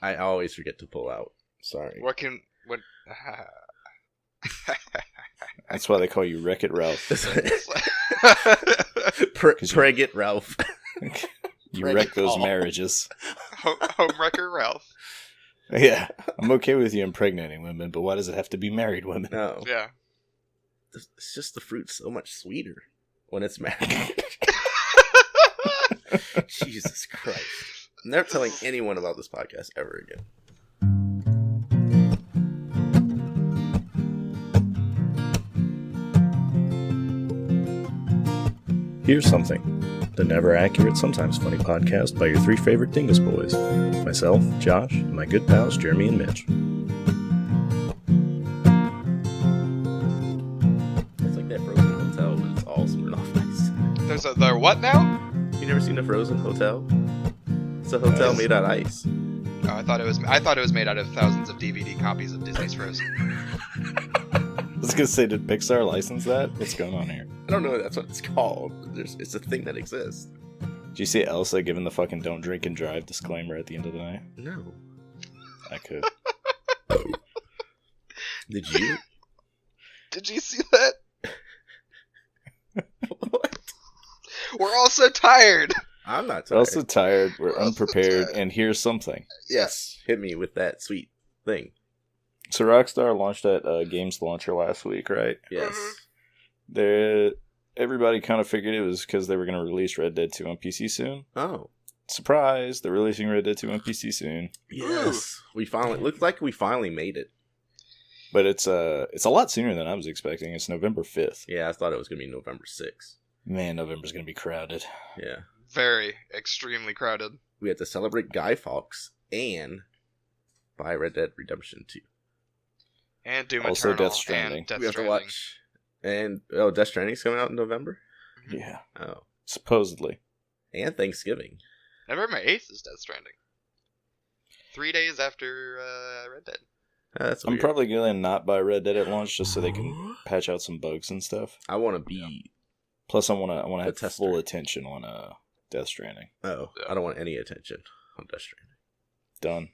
I always forget to pull out. Sorry. What? That's why they call you Wreck-It Ralph. Pregnant Ralph. You wreck those marriages. Homewrecker Ralph. Yeah, I'm okay with you impregnating women, but why does it have to be married women? No. Yeah. It's just the fruit's so much sweeter when it's married. Jesus Christ. I'm never telling anyone about this podcast ever again. Here's something. The never accurate, sometimes funny podcast by your three favorite Dingus boys. Myself, Josh, and my good pals Jeremy and Mitch. It's like that Frozen Hotel, but it's all Smirnoff Ice. There what now? You never seen a Frozen Hotel? It's a hotel made out of ice. Oh, I thought it was made out of thousands of DVD copies of Disney's Frozen. I was gonna say, did Pixar license that? What's going on here? I don't know if that's what it's called. It's a thing that exists. Did you see Elsa giving the fucking "Don't drink and drive" disclaimer at the end of the night? No. I could. Did you? Did you see that? What? We're all so tired. I'm not We're tired. also tired, we're also unprepared, tired. and here's something. Yes. Hit me with that sweet thing. So Rockstar launched that games launcher last week, right? Yes. Everybody kind of figured it was because they were going to release Red Dead 2 on PC soon. Oh. Surprise! They're releasing Red Dead 2 on PC soon. Yes. Looked like we finally made it. But it's a lot sooner than I was expecting. It's November 5th. Yeah, I thought it was going to be November 6th. Man, November's going to be crowded. Yeah. Very, extremely crowded. We have to celebrate Guy Fawkes and buy Red Dead Redemption 2. And Doom Also Eternal. Death Stranding. And Death We have to Stranding. watch. And, Death Stranding's coming out in November? Yeah. Oh. Supposedly. And Thanksgiving. November 8th is Death Stranding. 3 days after Red Dead. That's I'm weird. probably going to not buy Red Dead at launch just so they can patch out some bugs and stuff. I want to be... Plus, I want to The have tester. full attention on Death Stranding. Oh, Yeah. I don't want any attention on Death Stranding. Done.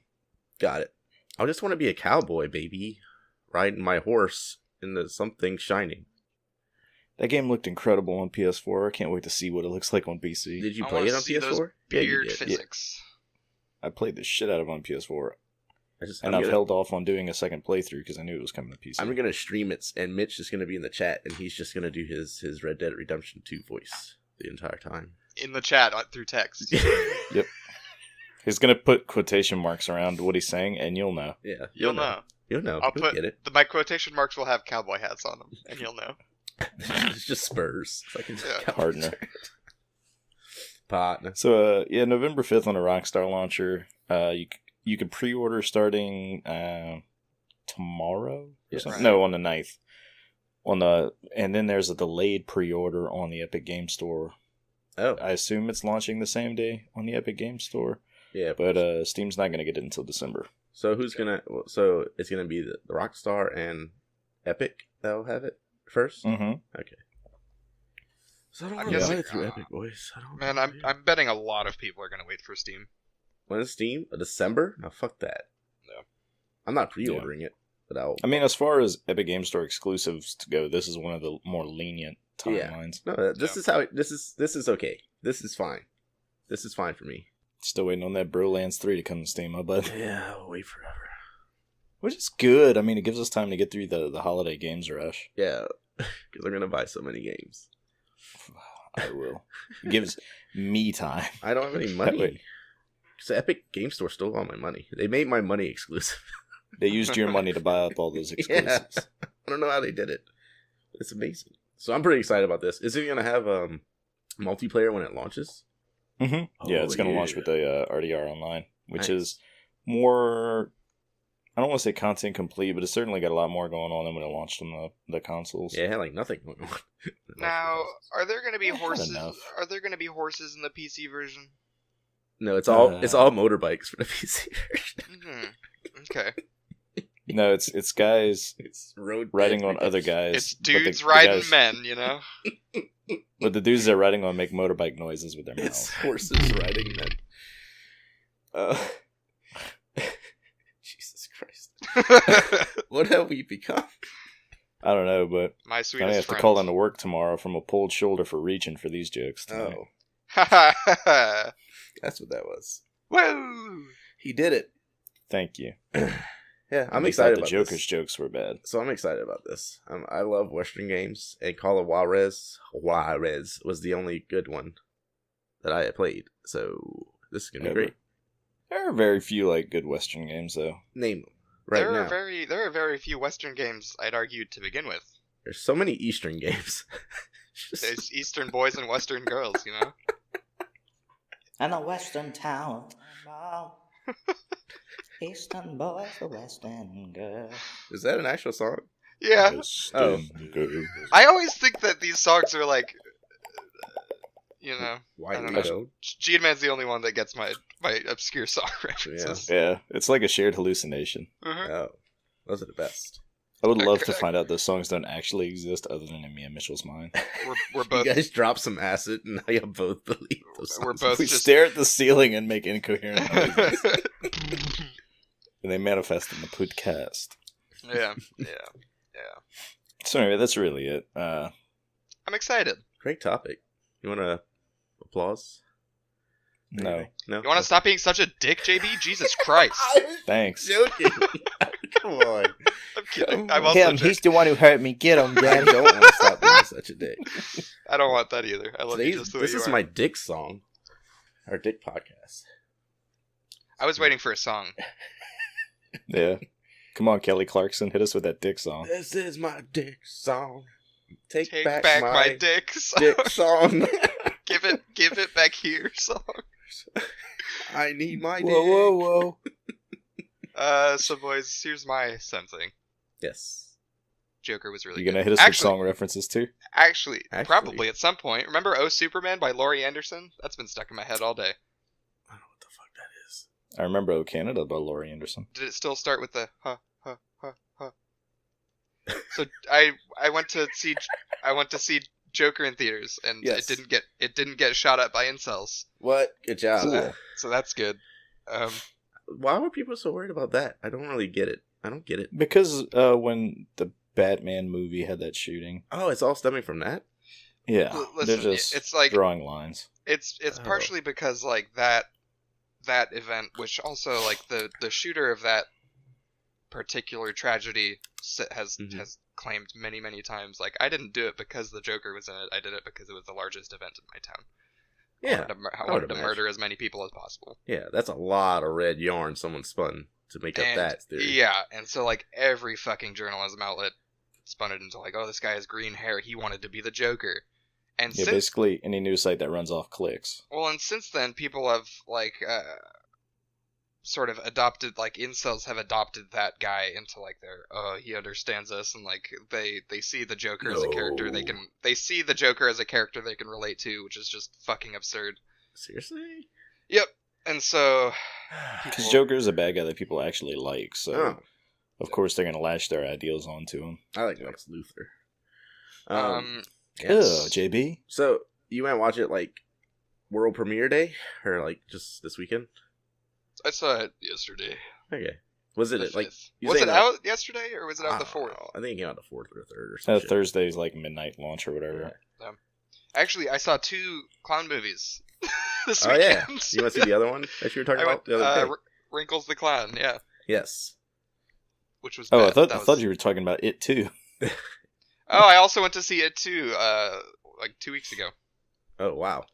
Got it. I just want to be a cowboy, baby. Riding my horse into something shining. That game looked incredible on PS4. I can't wait to see what it looks like on PC. Did you I play wanna it on see those PS4? Yeah, you Weird did. physics. I played the shit out of it on PS4. I'm I've gonna- held off on doing a second playthrough because I knew it was coming to PC. I'm gonna stream it, and Mitch is gonna be in the chat, and he's just gonna do his Red Dead Redemption 2 voice the entire time. In the chat, through text. Yep. He's gonna put quotation marks around what he's saying, and you'll know. Yeah, You'll know. You'll know. I'll You'll put get it. my quotation marks will have cowboy hats on them, and you'll know. It's just Spurs. Fucking Yeah. Partner. Partner. So, November 5th on a Rockstar launcher. You can pre-order starting tomorrow? Yeah. Right. No, on the 9th. And then there's a delayed pre-order on the Epic Game Store. Oh, I assume it's launching the same day on the Epic Game Store, yeah. but Steam's not going to get it until December. So who's gonna? So it's gonna be the Rockstar and Epic that'll have it first. Mm-hmm. Okay. So I don't I'm want to guessing- buy it through Epic, boys. I don't. Man, I'm betting a lot of people are gonna wait for Steam. When is Steam? December? No, fuck that. No. I'm not pre-ordering it, but I'll. I mean, as far as Epic Game Store exclusives to go, this is one of the more lenient Yeah. timelines. No, this Yeah. is how. This is okay. This is fine. This is fine for me. Still waiting on that Brolands 3 to come to Steam, huh, bud? Yeah, I'll wait forever. Which is good. I mean, it gives us time to get through the holiday games rush. Yeah, because I'm gonna buy so many games. I will. It gives me time. I don't have any That money. way- So Epic Game Store stole all my money. They made my money exclusive. They used your money to buy up all those exclusives. I don't know how they did it. It's amazing. So I'm pretty excited about this. Is it gonna have multiplayer when it launches? Mm-hmm. Yeah, it's going to yeah. launch with the RDR Online, which Nice. is more... I don't want to say content complete, but it's certainly got a lot more going on than when it launched on the consoles. Yeah, it had like nothing going on. Now, are there gonna be Yeah, horses? enough. Are there gonna be horses in the PC version? No, it's all motorbikes for the PC version. Mm-hmm. Okay. No, it's guys It's road riding dead on other guys. It's but the- dudes the riding guys- men, you know? But the dudes they're riding on make motorbike noises with their It's mouths. horses riding men. What have we become? I don't know, but My I sweetest have to friends. call into work tomorrow from a pulled shoulder for reaching for these jokes tonight. Oh, Oh. that's what that was. Woo! He did it. Thank you. Yeah, I'm They excited thought about the Joker's this. jokes were bad. So I'm excited about this. I love Western games, and Call of Juarez was the only good one that I had played. So this is gonna be Yeah, great. There are very few like good Western games, though. Name them right there now. are very few Western games, I'd argue, to begin with. There's so many Eastern games. There's Eastern boys and Western girls, you know? And a western town. Eastern boys, the western girl. Is that an actual song? Yeah. Western girl. I always think that these songs are like, you know, Why I don't we know. don't? G-Man's the only one that gets my obscure song references. Yeah, it's like a shared hallucination. Mhm. Oh, those are the best. I would love to find out those songs don't actually exist other than in me and Mitchell's mind. We're both You guys drop some acid, and now you both believe those We're songs. both We just- stare at the ceiling and make incoherent noises, and they manifest in the podcast. yeah. So anyway, that's really it. I'm excited. Great topic. You want to applause? No, No. You want to stop being such a dick, JB? Jesus Christ. thanks. Joking. Come on. I'm kidding. I'm also Him, he's the one who hurt me. Get him, I Daddy. don't want to stop being such a dick. I don't want that either. I love you just the way This you is are. my dick song. Our dick podcast. I was waiting for a song. Yeah, come on, Kelly Clarkson, hit us with that dick song. This is my dick song. Take Back back my dick song. dick song. give it back here song. I need my dick. Whoa! So boys, here's my sensing. Yes. Joker was really You gonna good. hit us with song references too? Actually, Actually. probably at some point. Remember Oh Superman by Laurie Anderson? That's been stuck in my head all day. I don't know what the fuck that is. I remember "Oh Canada" by Laurie Anderson. Did it still start with the huh huh huh huh? So I went to see Joker in theaters, and Yes. it didn't get shot at by incels. What? Good job. Cool. So that's good. Why were people so worried about that? I don't really get it. I don't get it. Because when the Batman movie had that shooting, Oh, it's all stemming from that? yeah, Listen, they're just it's like drawing lines. it's Oh. partially because like that event, which also like the shooter of that particular tragedy has claimed many times, like, I didn't do it because the Joker was in it. I did it because it was the largest event in my town. Yeah. I wanted to murder as many people as possible. Yeah, that's a lot of red yarn someone spun to make up And, that theory. yeah, and so like every fucking journalism outlet spun it into like, oh, this guy has green hair. He wanted to be the Joker. And Yeah, basically any news site that runs off clicks. and since then, people have like sort of adopted, like, incels have adopted that guy into like their he understands us, and like they see the Joker as a character they see the Joker as a character they can relate to, which is just fucking absurd. Seriously? Yep. And so Because Joker's a bad guy that people actually like, so Oh, of course they're gonna lash their ideals onto him. I like Lex Luthor. Ugh, JB. So, you went watch it like world premiere day? Or like just this weekend? I saw it yesterday. Okay. Was it The like... 5th. you Was saying it that- out yesterday, or was it out the I don't 4th? know. I think it came out the 4th or 3rd or something. Thursday's like midnight launch or whatever. Actually, I saw 2 clown movies this Oh, weekend. yeah. You want to see the other one that you were talking I went, about the other day? Wrinkles the Clown, yeah, Yes. which was Oh, bad. I thought you were talking about it too. Oh, I also went to see it too, like 2 weeks ago. Oh, wow.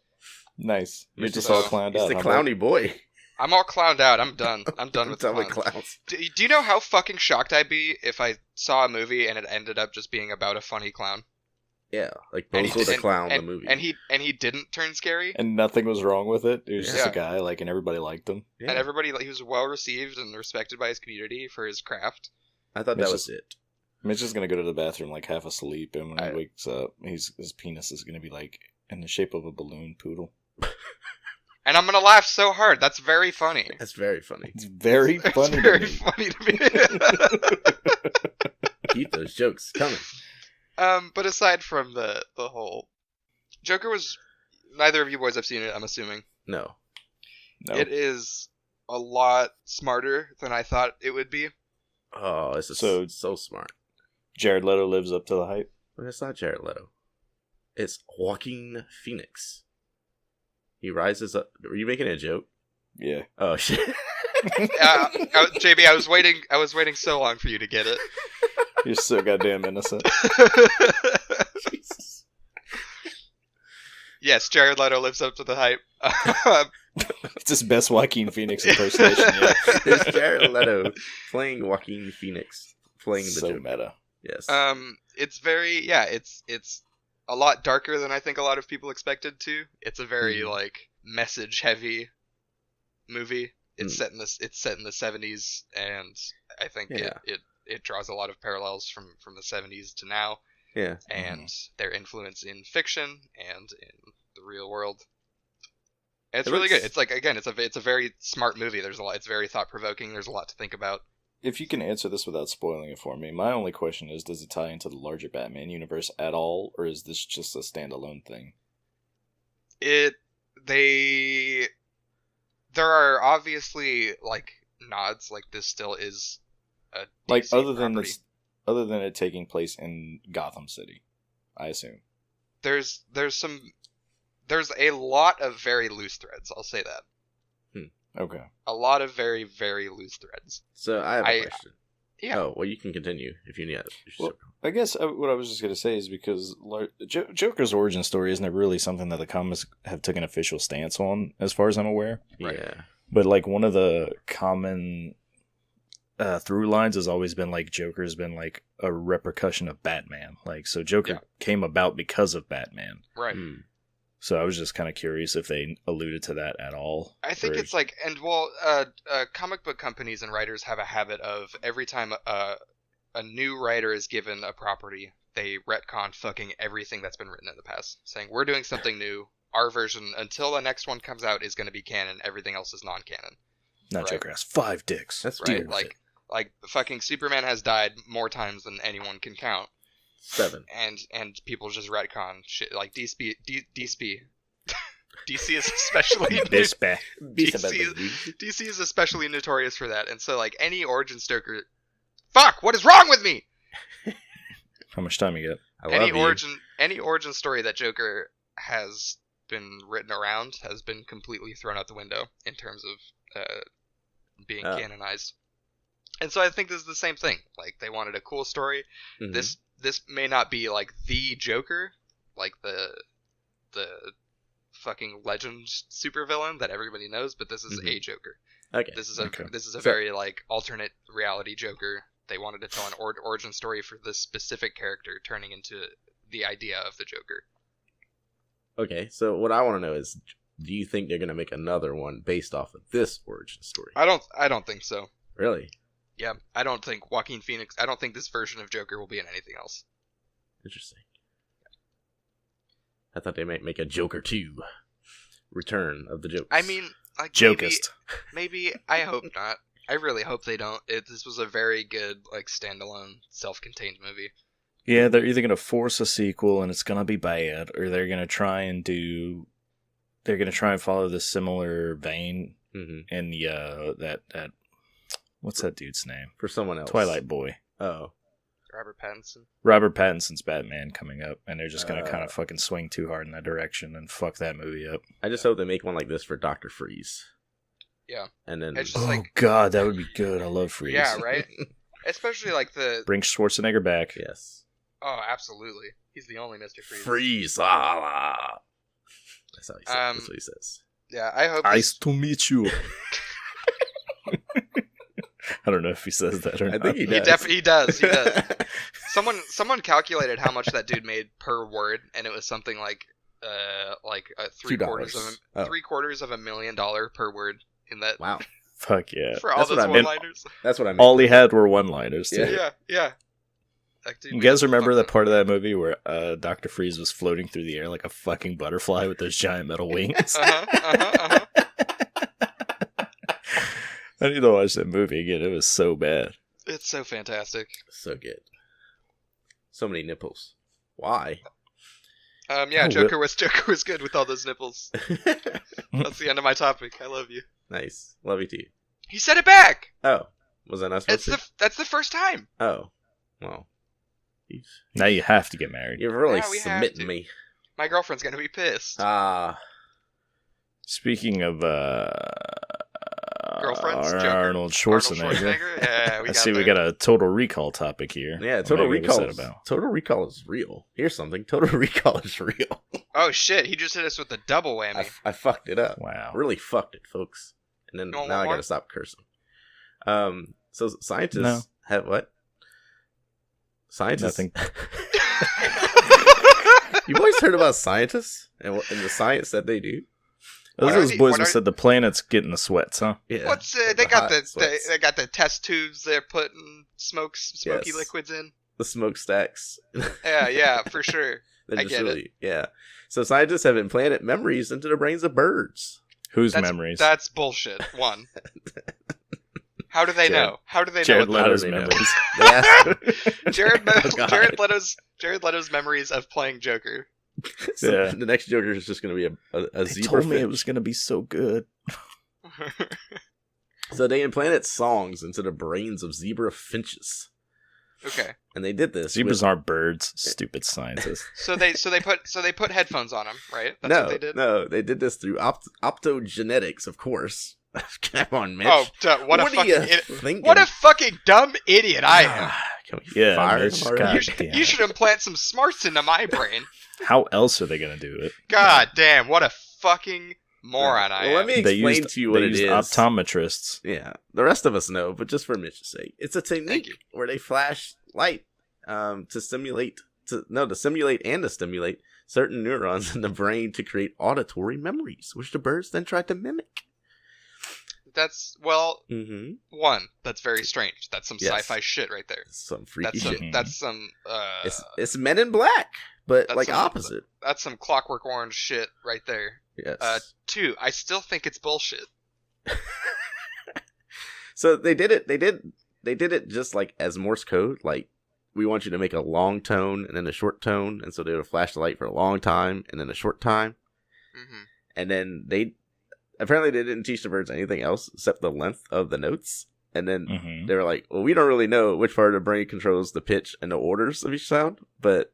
Nice. You're Mr. just all So, clowned He's out. the huh, clowny boy. I'm all clowned out. I'm done. I'm done with the Done with clowns. clowns. Do you know how fucking shocked I'd be if I saw a movie and it ended up just being about a funny clown? Yeah, like And Bozo the Clown, and, the movie. and he didn't turn scary, And nothing was wrong with it. It was just Yeah. a guy, like, and everybody liked him. Yeah. and everybody, like, he was well received and respected by his community for his craft. I thought Mitch that was is- it. Mitch is gonna go to the bathroom like half asleep, and when I- he wakes up, his penis is gonna be like in the shape of a balloon poodle. And I'm gonna laugh so hard. That's very funny. That's very funny. It's very It's funny. very to me. funny to me. Keep those jokes coming. But aside from the whole Joker was, neither of you boys have seen it, I'm assuming. Oh, it's so smart. Jared Leto lives up to the hype. But it's not Jared Leto. It's Joaquin Phoenix. He rises up. Were you making a joke? Yeah. Oh shit. JB, I was waiting so long for you to get it. You're so goddamn innocent. Jesus. Yes, Jared Leto lives up to the hype. It's his best Joaquin Phoenix impersonation yet. It's Jared Leto playing Joaquin Phoenix, playing the So Joker. meta. Yes. It's very it's a lot darker than I think a lot of people expected to. It's a very like message heavy movie. It's set in the 70s, and I think it draws a lot of parallels from the 70s to now. Yeah. And their influence in fiction and in the real world. It's really good. It's like, again, it's a very smart movie. There's a lot. It's very thought provoking. There's a lot to think about. If you can answer this without spoiling it for me, my only question is, does it tie into the larger Batman universe at all, or is this just a standalone thing? There are obviously like nods, like this still is a DC like other than it taking place in Gotham City, I assume. There's a lot of very loose threads. I'll say that. Okay. A lot of very, very loose threads. So I have a question. Yeah. Oh, well, you can continue if you need it. Well, I guess what I was just going to say is because Joker's origin story isn't really something that the comics have taken an official stance on, as far as I'm aware. Right. Yeah. But like one of the common through lines has always been like Joker's been like a repercussion of Batman. Like, so Joker came about because of Batman. Right. So I was just kind of curious if they alluded to that at all. I think it's like, and well, comic book companies and writers have a habit of every time a new writer is given a property, they retcon fucking everything that's been written in the past, saying we're doing something new. Our version, until the next one comes out, is going to be canon. Everything else is non-canon. Now Joker has 5 dicks. That's right. Like fucking Superman has died more times than anyone can count. 7. And people just retcon shit like DC is especially DC is especially notorious for that. And so like any origin story, fuck, what is wrong with me? How much time you got? Any origin story that Joker has been written around has been completely thrown out the window in terms of being canonized. And so I think this is the same thing. Like they wanted a cool story. Mm-hmm. This may not be like the Joker, like the fucking legend supervillain that everybody knows, but this is a Joker. Okay. This is a very like alternate reality Joker. They wanted to tell an origin story for this specific character, turning into the idea of the Joker. Okay, so what I want to know is, do you think they're gonna make another one based off of this origin story? I don't think so. Really? Yeah, I don't think Joaquin Phoenix. I don't think this version of Joker will be in anything else. Interesting. I thought they might make a Joker 2, Return of the Jokes. I mean, like Jokist. Maybe I hope not. I really hope they don't. This was a very good like standalone, self-contained movie. Yeah, they're either gonna force a sequel and it's gonna be bad, or they're gonna try and follow this similar vein in the that. What's that dude's name? For someone else. Twilight Boy. Oh. Robert Pattinson's Batman coming up, and they're just going to kind of fucking swing too hard in that direction and fuck that movie up. I just hope they make one like this for Dr. Freeze. Yeah. And then... God, that would be good. I love Freeze. Yeah, right? Especially like the... Bring Schwarzenegger back. Yes. Oh, absolutely. He's the only Mr. Freeze. Freeze! Ah! That's how he says. That's what he says. Yeah, I hope... Nice to meet you. I don't know if he says that or not. I think he does. He does. Someone calculated how much that dude made per word, and it was something like $750,000 per word in that. Wow. Fuck yeah. For all those one-liners. That's what I meant. All he had were one-liners, too. Yeah. You guys remember that part of that movie where Dr. Freeze was floating through the air like a fucking butterfly with those giant metal wings? I need to watch that movie again. It was so bad. It's so fantastic. So good. So many nipples. Why? Joker was good with all those nipples. That's the end of my topic. I love you. Nice. Love you too. He said it back! Oh. Was I not supposed to? That's the first time. Oh, well. Now you have to get married. You're really Yeah, we have submitting to. me. My girlfriend's gonna be pissed. Speaking of Girlfriends, Joker, Arnold Schwarzenegger. Yeah, I see we got a Total Recall topic here. Yeah, What Total are you Recall. upset about? Total Recall is real. Here's something. Total Recall is real. Oh shit! He just hit us with a double whammy. I fucked it up. Wow. Really fucked it, folks. And then You want now one I more? gotta stop cursing. So scientists No. have what? Scientists. Nothing. You boys heard about scientists and the science that they do? Those boys who said the planet's getting the sweats, huh? Yeah. What's they got hot sweats. they got the test tubes they're putting smoky Yes. liquids in. The smokestacks. Yeah, for sure. They're I just get really, yeah. So scientists have implanted memories into the brains of birds. Whose memories? That's bullshit. One. How do they Jared- know? How do they Jared know? Leto's How do they know? memories. They asked- Jared Oh, God. Jared Leto's memories of playing Joker. So Yeah. the next Joker is just going to be a They zebra told me it finch. was going to be so good. So they implanted songs into the brains of zebra finches, Okay. and they did this. Zebras with- aren't birds, stupid scientists. So they put headphones on him, right? That's no, what they did. no, they did this through optogenetics, of course. Come on, Mitch. Oh, what a are fucking you idiot. thinking? What a fucking dumb idiot I am. Can we Yeah, fire Mitch, him already? God You should, damn you it. should implant some smarts into my brain. How else are they going to do it? God damn, what a fucking moron I Well, am. let me They explain used, to you what they it used is. optometrists. Yeah, the rest of us know, but just for Mitch's sake, it's a Thank technique you. where they flash light to simulate and to stimulate certain neurons in the brain to create auditory memories, which the birds then try to mimic. That's, well, Mm-hmm. one, that's very strange. That's some Yes. sci-fi shit right there. Some freaky That's some, shit. that's some, It's Men in Black, but that's like some- opposite. that's some Clockwork Orange shit right there. Yes. Two, I still think it's bullshit. So they did it. They did it just like as Morse code. Like, we want you to make a long tone and then a short tone, and so they would flash the light for a long time and then a short time, hmm and then they didn't teach the birds anything else except the length of the notes. And then Hmm. they were like, "Well, we don't really know which part of the brain controls the pitch and the orders of each sound, but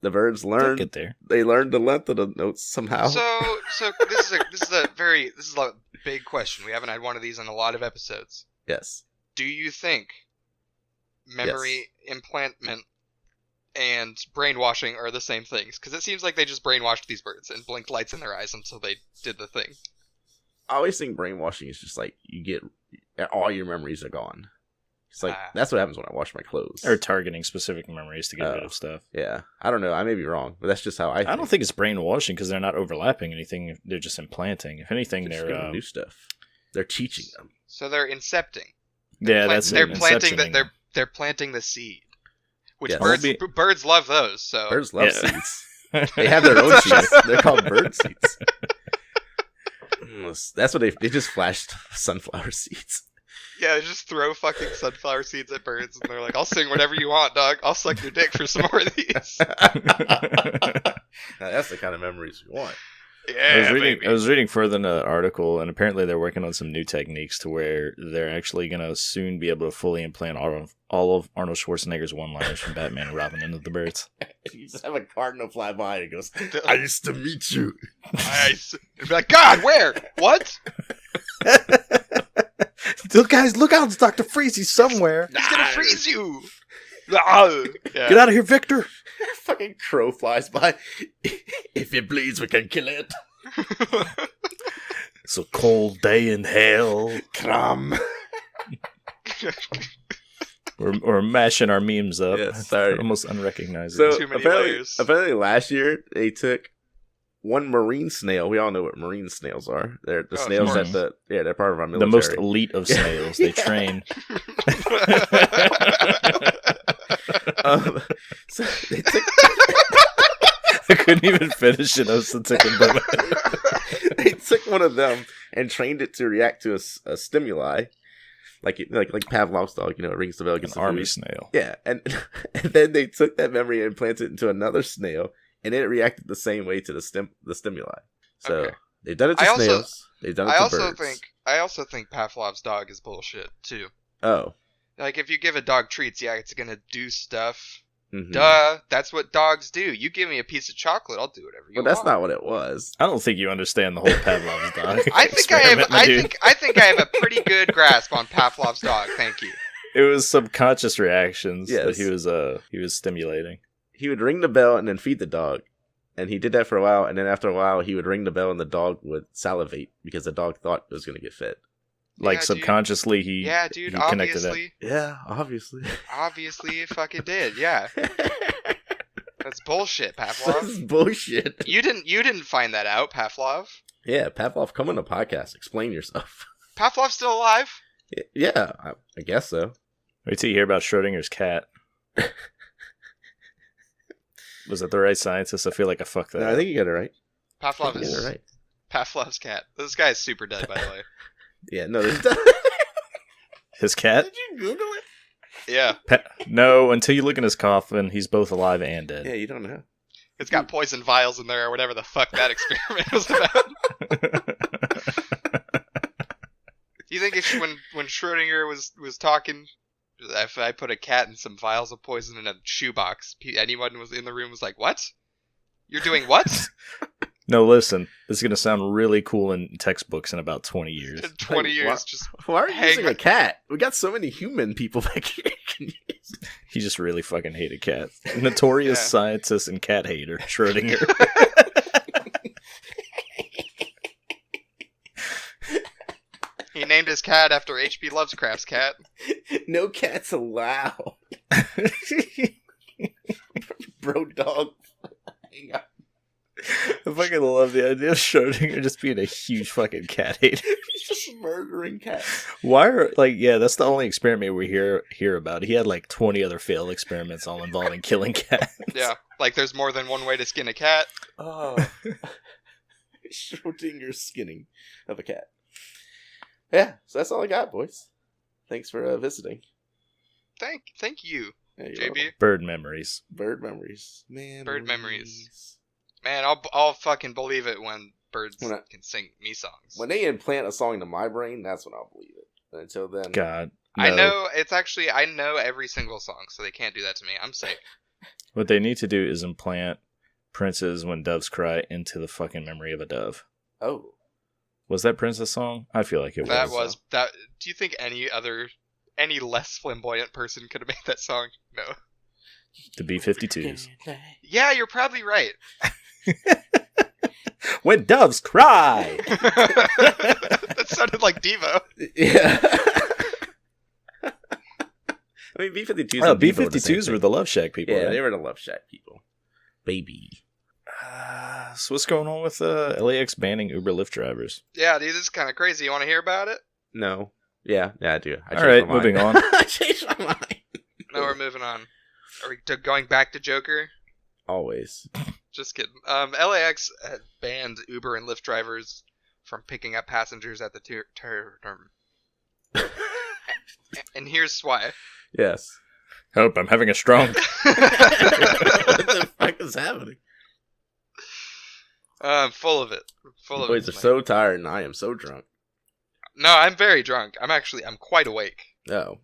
the birds They'll learned. get there. They learned the length of the notes somehow." So this is a big question. We haven't had one of these in a lot of episodes. Yes. Do you think memory implantment and brainwashing are the same things? Because it seems like they just brainwashed these birds and blinked lights in their eyes until they did the thing. I always think brainwashing is just like you get all your memories are gone. It's like Ah. that's what happens when I wash my clothes. Or targeting specific memories to get rid Oh. of stuff. Yeah, I don't know. I may be wrong, but that's just how I I don't think it's brainwashing because they're not overlapping anything. They're just implanting. If anything, they're just they're giving new stuff. They're teaching them. So they're incepting. yeah, that's They're it, planting inceptioning. they're planting the seed, which Yes. birds love those. So Birds love Yeah. seeds. They have their own seeds. They're called bird seeds. That's what they just flashed sunflower seeds. yeah, just throw fucking sunflower seeds at birds, and they're like, "I'll sing whatever you want, dog. I'll suck your dick for some more of these." Now, that's the kind of memories we want. Yeah, I was reading further in the article, and apparently they're working on some new techniques to where they're actually going to soon be able to fully implant all of Arnold Schwarzenegger's one-liners from Batman and Robin into the birds. You just have a cardinal fly by and it goes, "I used to meet you." It'd be like, God, where? What? Guys, look out! It's Dr. Freezy somewhere. He's gonna freeze you. Yeah. Get out of here, Victor! Fucking crow flies by. If it bleeds, we can kill it. It's a cold day in hell. Cram. We're mashing our memes up. Yeah, sorry. They're almost unrecognizable. So Too many apparently, layers. apparently last year they took one marine snail. We all know what marine snails are. They're the Oh, snails of that they're part of our the military. most elite of snails. They Yeah. train. So they took I couldn't even finish it. I was such a good they took one of them and trained it to react to a stimuli, like Pavlov's dog. You know, it rings the bell An against the army food. snail. Yeah, and then they took that memory and implanted it into another snail, and it reacted the same way to the stimuli. So Okay. they've done it to I also- snails. They've done it I to also birds. think Pavlov's dog is bullshit too. Oh. Like, if you give a dog treats, yeah, it's gonna do stuff. Mm-hmm. Duh, that's what dogs do. You give me a piece of chocolate, I'll do whatever you But that's want. not what it was. I don't think you understand the whole Pavlov's dog. I think I have. experiment, my dude. I think I have a pretty good grasp on Pavlov's dog. Thank you. It was subconscious reactions Yes. that he was stimulating. He would ring the bell and then feed the dog. And he did that for a while, and then after a while, he would ring the bell and the dog would salivate because the dog thought it was going to get fed. Like Yeah, dude. subconsciously, he Dude. he connected that. Obviously, Yeah, obviously. obviously, it fucking did. Yeah, that's bullshit, This Pavlov. is bullshit. You didn't find that out, Pavlov. Yeah, Pavlov, come on the podcast. Explain yourself. Pavlov's still alive. Yeah, I guess so. Wait till you hear about Schrodinger's cat. Was it the right scientist? I feel like I fucked that No, up. I think you got it right. Pavlov You got is it right. Pavlov's cat. This guy's super dead, by the way. Yeah, no, there's His cat? Did you Google it? Yeah, No, until you look in his coffin, he's both alive and dead. Yeah, you don't know. it's got poison vials in there or whatever the fuck that experiment was about. You think if when Schrodinger was talking, if I put a cat and some vials of poison in a shoebox, anyone was in the room was like, "What? You're doing what?" No, listen, this is going to sound really cool in textbooks in about 20 years. In 20 Like, years, what? just Why are you Hang using on. a cat? We got so many human people back here. He just really fucking hated cats. Notorious Yeah. scientist and cat hater, Schrodinger. he named his cat after H.P. Lovecraft's cat. No cats allowed. Bro, dog. Hang on. I fucking love the idea of Schrodinger just being a huge fucking cat hater. He's just murdering cats. Why are, like, yeah, that's the only experiment we hear about. He had like 20 other failed experiments all involving killing cats. Yeah, like there's more than one way to skin a cat. Oh. Schrodinger's skinning of a cat. Yeah, so that's all I got, boys. Thanks for visiting. Thank you, Yeah, you're JB. welcome. Bird memories. Bird memories. Man. Bird memories. Man, I'll fucking believe it when birds When I- can sing me songs. When they implant a song into my brain, that's when I'll believe it. But until then, God. I no. know I know every single song, so they can't do that to me. I'm safe. What they need to do is implant Prince's When Doves Cry into the fucking memory of a dove. oh, Was that Prince's song? I feel like it That was. was that. Do you think any less flamboyant person could have made that song? No. The B-52s. Yeah, you're probably right. When Doves Cry! That sounded like Devo. yeah. I mean, B-52s. Oh, and Devo were the same B-52s were thing. the Love Shack people. Yeah, right? they were the Love Shack people. Baby. So what's going on with LAX banning Uber Lyft drivers? Yeah, dude, this is kind of crazy. You want to hear about it? No. Yeah, I do. I All changed right, my mind. moving on. I changed my mind. No, we're moving on. Are we going back to Joker? Always. Just kidding. LAX had banned Uber and Lyft drivers from picking up passengers at the term. And here's why. Yes. Hope I'm having a strong. What the fuck is happening? Full of it. Full of Boys it. are so tired and I am so drunk. No, I'm very drunk. I'm quite awake. Oh.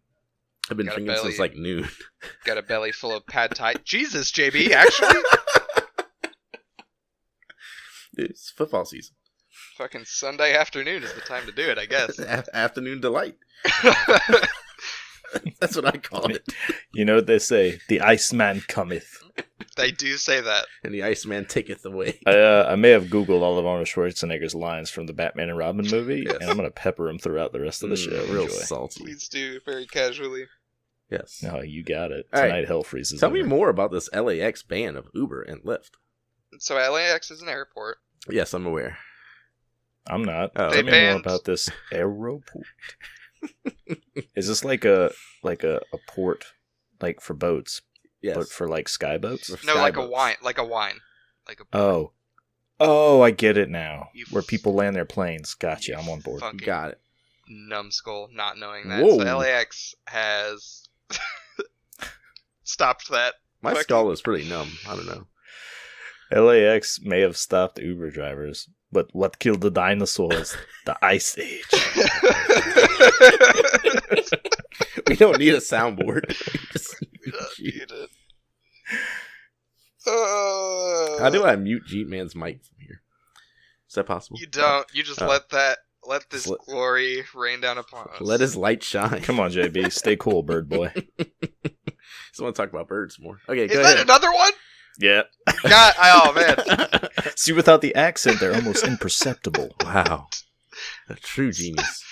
I've been Got a drinking belly. since like noon. Got a belly full of pad thai. Jesus, JB, actually? Dude, it's football season. Fucking Sunday afternoon is the time to do it, I guess. Afternoon delight. That's what I call it. You know what they say? The Iceman cometh. They do say that. And the Iceman taketh away. I may have Googled all of Arnold Schwarzenegger's lines from the Batman and Robin movie, Yes. and I'm going to pepper them throughout the rest of the show. Real Enjoy. salty. Please do, very casually. Yes. No, you got it. All right. Tonight hell freezes. Tell me over. more about this LAX ban of Uber and Lyft. So LAX is an airport. Yes, I'm aware. I'm not. Oh, Tell They me more banned- about this aeroport. Is this like a port, like for boats, Yes. but for like sky boats? For No, sky like boats. a wine. Like a wine. Like a Oh, I get it now. You Where people land their planes. Gotcha. I'm on board. fucking Got it. numbskull not knowing that. Whoa. So LAX has stopped that. My Fucking- skull is pretty numb. I don't know. LAX may have stopped Uber drivers, but what killed the dinosaurs? The Ice Age. We don't need a soundboard. We don't need it. How do I mute Jeep Man's mic from here? Is that possible? You don't. You just let this glory rain down upon us. Let his light shine. Come on, JB. Stay cool, bird boy. Just want to talk about birds more. Okay, Is go that ahead. another one? Yeah. God, oh man. See, without the accent, they're almost imperceptible. Wow. A true genius.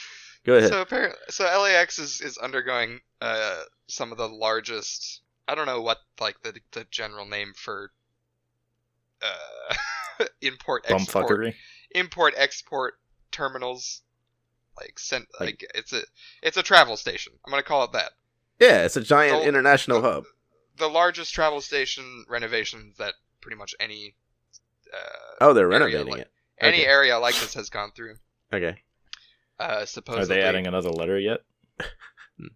Go ahead. So apparently, LAX is undergoing some of the largest. I don't know what like the general name for import export terminals like it's a travel station. I'm gonna call it that. Yeah, it's a giant international hub. The largest travel station renovations that pretty much any they're renovating it. Any area like this has gone through. Okay. Supposedly. Are they adding another letter yet?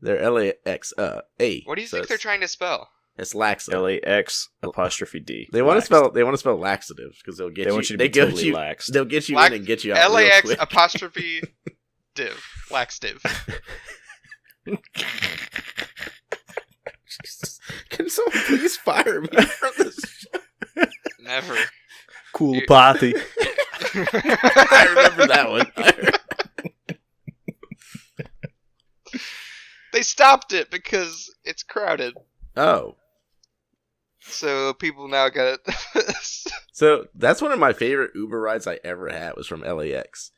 They're LAX A. What do you think they're trying to spell? It's laxative. LAX''D. They want to spell. They want to spell laxative because they'll get They you. want you to be totally laxed. They'll get you in and get you out. LAX real quick. apostrophe div. Laxative. Can someone please fire me from this show? Never. Cool party. I remember that one. They stopped it because it's crowded. Oh. So people now got it. So that's one of my favorite Uber rides I ever had was from LAX.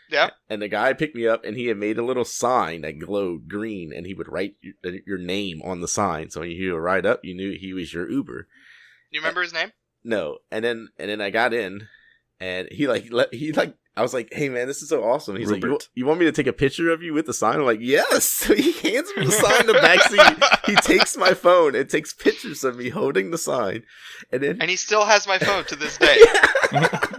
Yeah. And the guy picked me up and he had made a little sign that glowed green and he would write your name on the sign. So when you would ride up, you knew he was your Uber. You remember his name? No. And then I got in and he I was like, hey man, this is so awesome. He's Rupert. like, you want me to take a picture of you with the sign? I'm like, yes. So he hands me the sign in the backseat. He takes my phone and takes pictures of me holding the sign. And he still has my phone to this day.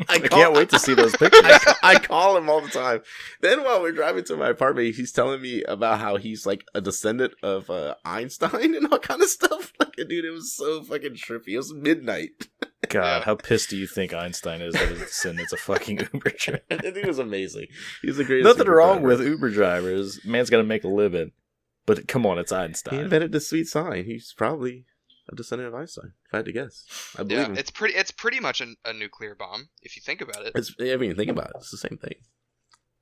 I can't wait to see those pictures. I call him all the time. Then while we're driving to my apartment, he's telling me about how he's like a descendant of Einstein and all kind of stuff. Like, dude, it was so fucking trippy. It was midnight. God, how pissed do you think Einstein is that his descendant's a fucking Uber driver? I think it was amazing. He was the greatest. Nothing Uber wrong driver. with Uber drivers. Man's got to make a living. But come on, it's He Einstein. invented the sweet sign. He's probably a descendant of Einstein. If I had to guess, I believe him. It's pretty much a nuclear bomb if you think about it. I mean, think about it. It's the same thing.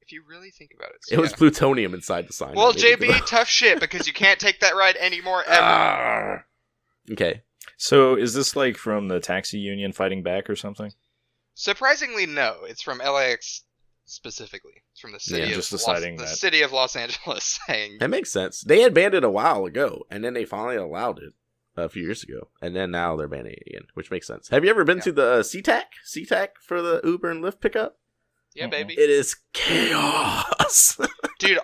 If you really think about it. It was plutonium inside the sign. Well, that made it JB, glow. tough shit because you can't take that ride anymore ever. Ah. Okay. So is this like from the taxi union fighting back or something? Surprisingly, no. It's from LAX specifically. It's from the city Yeah, of just deciding the that. city of Los Angeles saying That makes sense. They had banned it a while ago, and then they finally allowed it a few years ago, and then now they're banning it again, which makes sense. Have you ever been to the SeaTac for the Uber and Lyft pickup? yeah, baby. It is chaos. Dude,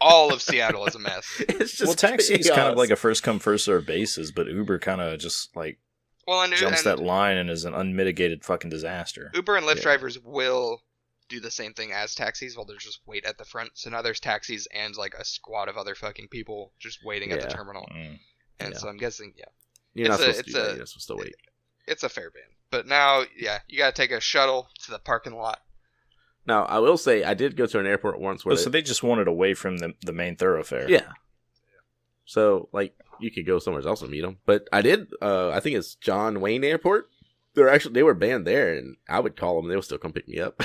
all of Seattle is a mess. It's just Well, taxi is kind of chaos. like a first come first serve basis, but Uber kind of just like Well, jumps and that line and is an unmitigated fucking disaster. Uber and Lyft Yeah. drivers will do the same thing as taxis while they're just wait at the front. So now there's taxis and like a squad of other fucking people just waiting at the Yeah. terminal. Mm. And Yeah. so I'm guessing, yeah, You're not supposed it's to do that. You're supposed to wait. it's a fair ban. But now, yeah, you gotta take a shuttle to the parking lot. Now, I will say, I did go to an airport once where Oh, so they just wanted away from the main thoroughfare. yeah. So, like, you could go somewhere else and meet them. But I did, I think it's John Wayne Airport. They were banned there, and I would call them, they would still come pick me up.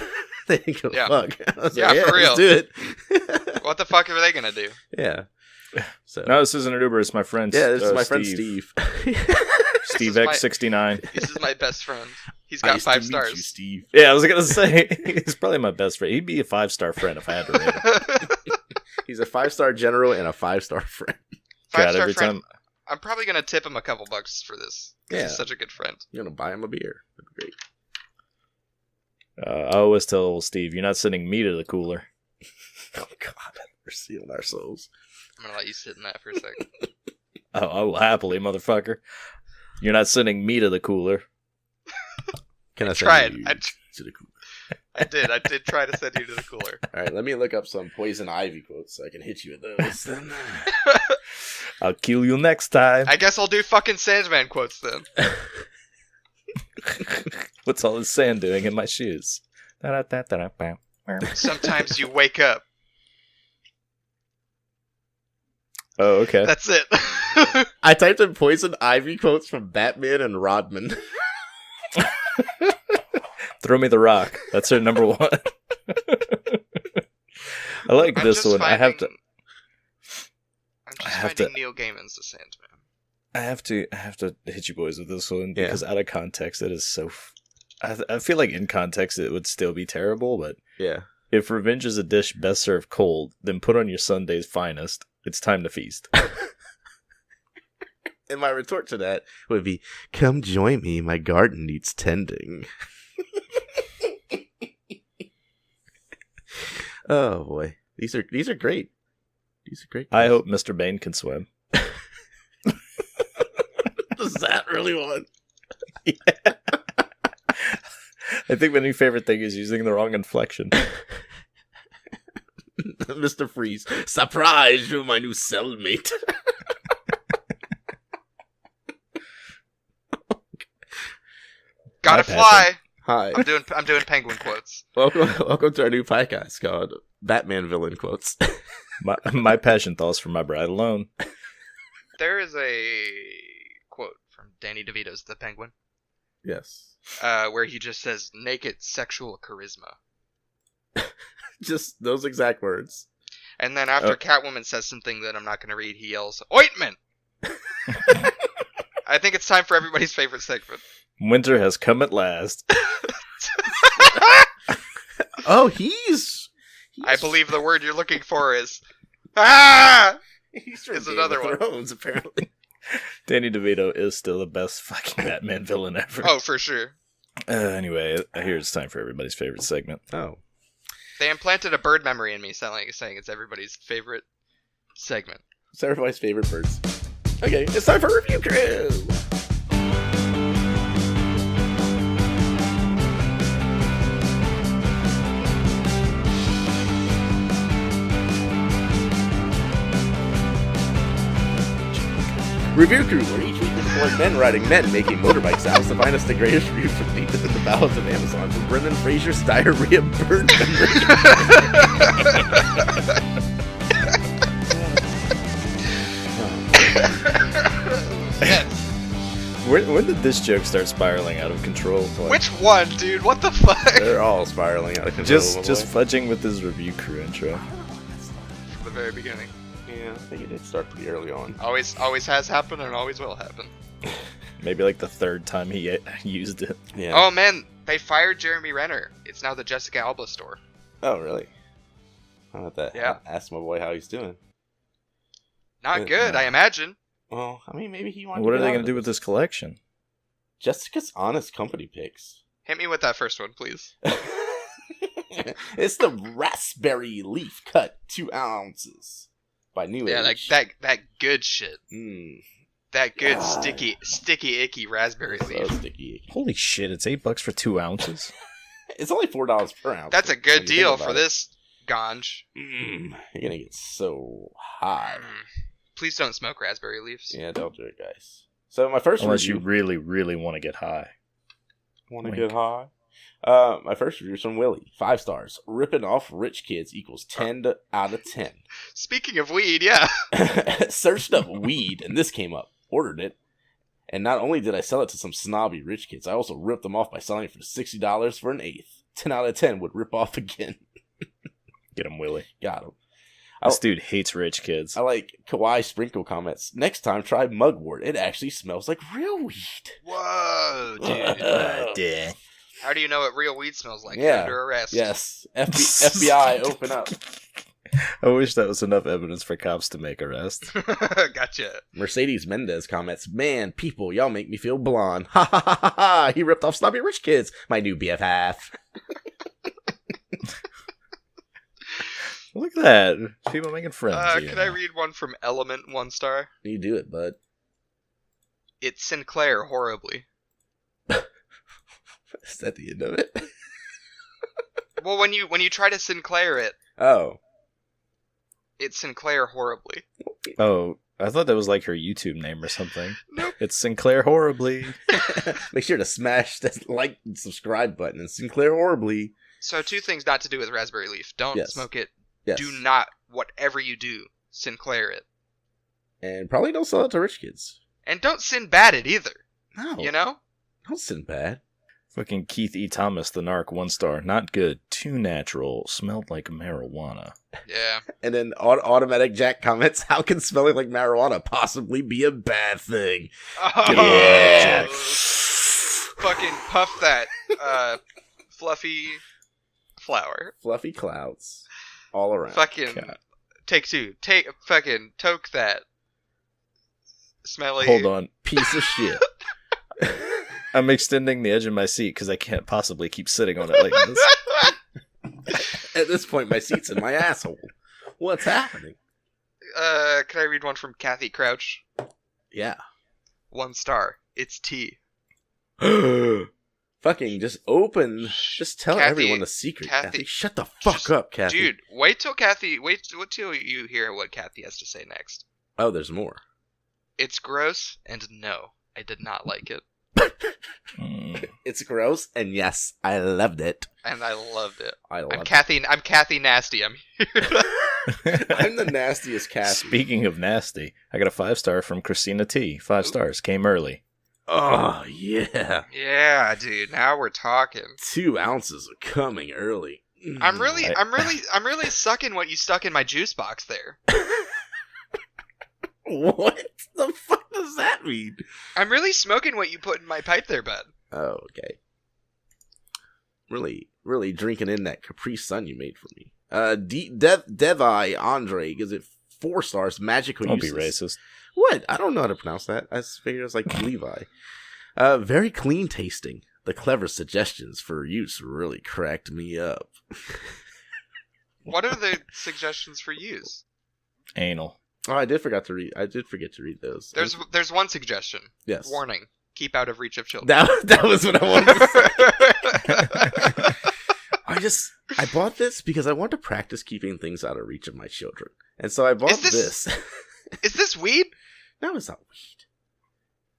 They didn't give a Yeah. fuck. I was Yeah, like, for real. let's do it. What the fuck are they gonna do? Yeah. So, No, this isn't an Uber. It's my friend. this is my friend Steve. Steve This is X69. This is my best friend. He's I got used to 5 meet stars. you, Steve. Yeah, I was gonna say he's probably my best friend. He'd be a 5-star friend if I had to rate him. He's a 5-star general and a 5-star friend. God, 5-star every friend. time. I'm probably gonna tip him a couple bucks for this. 'Cause Yeah. He's such a good friend. You're gonna buy him a beer. That'd be great. I always tell old Steve, "You're not sending me to the cooler." Oh God, we're sealing our souls. I'm gonna let you sit in that for a second. Oh, I will happily, motherfucker. You're not sending me to the cooler. Can I tried. send you I to the cooler? I did try to send you to the cooler. All right, let me look up some poison ivy quotes so I can hit you with those. I'll kill you next time. I guess I'll do fucking Sandman quotes then. What's all this sand doing in my shoes? Da-da-da-da-da-bam. Sometimes you wake up Oh, okay. That's it. I typed in poison ivy quotes from Batman and Rodman. Throw me the rock. That's her number one. I like I'm this just one. I have to. I'm just I have finding to- Neil Gaiman's The Sandman. I have to hit you boys with this one Yeah. because out of context, it is so. I feel like in context it would still be terrible, but Yeah. if revenge is a dish best served cold, then put on your Sunday's finest. It's time to feast. And my retort to that would be, come join me, my garden needs tending. Oh boy. These are great. These are great. I hope Mr. Bane can swim. Is that really one? I think my new favorite thing is using the wrong inflection. Mr. Freeze. Surprise, you're my new cellmate. Gotta My fly. Hi. I'm doing penguin quotes. Welcome to our new podcast called Batman Villain Quotes. My passion thoughts for my bride alone. There is a quote from Danny DeVito's The Penguin, Yes. where he just says naked sexual charisma. Just those exact words. And then after Catwoman says something that I'm not going to read, he yells, "Ointment!" I think it's time for everybody's favorite segment. Winter has come at last. Oh, he's I believe the word you're looking for is ah. He's from is Game another of one. Thrones, apparently. Danny DeVito is still the best fucking Batman villain ever. Oh, for sure. Anyway, here it's time for everybody's favorite segment. Oh. They implanted a bird memory in me, saying it's everybody's favorite segment. It's everybody's favorite birds. Okay, it's time for Review Crew! Review Crew, where each week we report men riding men making motorbike sounds to find us the greatest review from deep into the bowels of Amazon from Brendan Fraser's diarrhea bird memory. Yes. When did this joke start spiraling out of control? Like, Which one, dude? What the fuck? They're all spiraling out of control. just fudging with this review crew intro. From the very beginning. Yeah, I think it did start pretty early on. Always has happened and always will happen. Maybe like the third time he used it. Yeah. Oh man, they fired Jeremy Renner. It's now the Jessica Alba store. Oh, really? How about that? Yeah. Ask my boy how he's doing. Not good, I imagine. Well, I mean, maybe he wanted What to are get they out going of to do with this collection? Jessica's honest company picks. Hit me with that first one, please. It's the raspberry leaf cut 2 ounces by New Yeah, like Age. that good shit. That good sticky, icky raspberry So leaf. sticky. Holy shit, it's $8 for 2 ounces. It's only $4 per ounce. That's a when good you think deal about for it. this ganj. You're gonna get so high. Please don't smoke raspberry leaves. Yeah, don't do it, guys. So my first Unless review. you really, really want to get high. Want to Wink. get high? My first review is from Willie. 5 stars. Ripping off rich kids equals 10 out of 10. Speaking of weed, yeah. Searched up weed, and this came up. Ordered it. And not only did I sell it to some snobby rich kids, I also ripped them off by selling it for $60 for an eighth. 10 out of 10 would rip off again. Get him, Willie. Got him. This dude hates rich kids. I like Kawaii Sprinkle comments. Next time, try mugwort. It actually smells like real weed. Whoa, dude. Yeah. How do you know what real weed smells like? Yeah. You're under arrest. Yes. FBI, open up. I wish that was enough evidence for cops to make arrests. Gotcha. Mercedes Mendez comments, man, people, y'all make me feel blonde. Ha ha ha ha ha. He ripped off snobby rich kids. My new BFF. Look at that. People making friends. Can I read one from Element 1 star? You do it, bud. It's Sinclair horribly. Is that the end of it? Well, when you try to Sinclair it, Oh. it's Sinclair horribly. Oh, I thought that was like her YouTube name or something. Nope. It's Sinclair Horribly. Make sure to smash that like and subscribe button and Sinclair horribly. So 2 things not to do with raspberry leaf. Don't Yes. smoke it. Yes. Do not, whatever you do, Sinclair it. And probably don't sell it to rich kids. And don't Sinbad it either. No. You know? Don't Sinbad. Fucking Keith E. Thomas, the narc, 1 star. Not good. Too natural. Smelled like marijuana. Yeah. And then Automatic Jack comments, how can smelling like marijuana possibly be a bad thing? Oh, Yeah. Fucking puff that fluffy flower. Fluffy clouds all around. Fucking God. take 2. Fucking toke that smelly. Hold on. Piece of shit. I'm extending the edge of my seat because I can't possibly keep sitting on it like this. At this point, my seat's in my asshole. What's happening? Can I read one from Kathy Crouch? Yeah. 1 star. It's tea. Fucking just open. Just tell Kathy, everyone the secret. Kathy, Kathy. Shut the fuck just- up, Kathy. Dude, wait till you hear what Kathy has to say next. Oh, there's more. It's gross, and no, I did not like it. Mm. It's gross, and yes, I loved it. And I loved it. I loved I'm Kathy Nasty. I'm here. it. I'm the nastiest Kathy. Speaking of nasty, I got a 5 star from Christina T. 5 stars. Came early. Oh, yeah. Yeah, dude. Now we're talking. 2 ounces are coming early. I'm really sucking what you stuck in my juice box there. What the fuck does that mean? I'm really smoking what you put in my pipe there, bud. Oh, okay. Really drinking in that Capri Sun you made for me. Devi Andre gives it 4 stars. Magical Don't be uses. racist. What? I don't know how to pronounce that. I just figured it was like Levi. Very clean tasting. The clever suggestions for use really cracked me up. What are the suggestions for use? Anal. Oh, I did forget to read those. There's one suggestion. Yes. Warning: keep out of reach of children. That was what I wanted to say. I bought this because I want to practice keeping things out of reach of my children. And so I bought this. Is this weed? No, it's not weed.